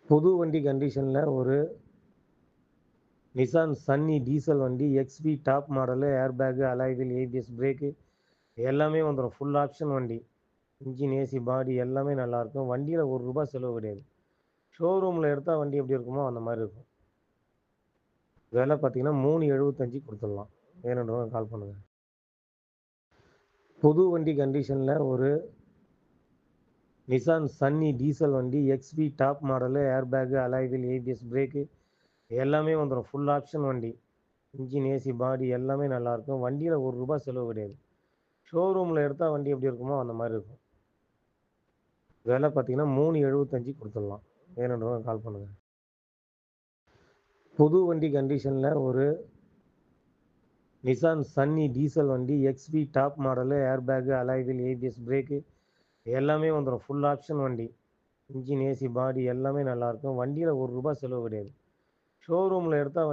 புது வண்டி கண்டிஷன்ல ஒரு நிசான் சன்னி டீசல் வண்டி XV top model, air bag, alloy wheel, ABS brake எல்லாமே வந்துடும். ஃபுல் ஆப்ஷன் வண்டி. இன்ஜின், ஏசி, பாடி எல்லாமே நல்லாயிருக்கும். வண்டியில் ரூ. 1 செலவு கிடையாது. ஷோரூமில் எடுத்தால் வண்டி எப்படி இருக்குமோ அந்த மாதிரி இருக்கும். விலை பார்த்தீங்கன்னா 3,75 கொடுத்துடலாம். வேணுன்றவங்க கால் பண்ணுங்கள். புது வண்டி கண்டிஷனில் ஒரு நிசான் சன்னி டீசல் வண்டி XV top model, air bag, alloy wheel, ABS brake எல்லாமே வந்துடும். ஃபுல் ஆப்ஷன் வண்டி. இன்ஜின், ஏசி, பாடி எல்லாமே நல்லாயிருக்கும். வண்டியில் ரூ. 1 செலவு கிடையாது. ஷோரூமில் எடுத்தால் வண்டி எப்படி இருக்குமோ அந்த மாதிரி இருக்கும். விலை பார்த்தீங்கன்னா 3,75 கொடுத்துடலாம். வேணுன்றவங்க கால் பண்ணுங்கள். புது வண்டி கண்டிஷனில் ஒரு நிசான் சன்னி டீசல் வண்டி XV top model, air bag, alloy wheel, ABS brake எல்லாமே வந்துடும். ஃபுல் ஆப்ஷன் வண்டி. இன்ஜின், ஏசி, பாடி எல்லாமே நல்லாயிருக்கும். வண்டியில் ரூ. 1 செலவு கிடையாது. ஷோரூமில் எடுத்தால்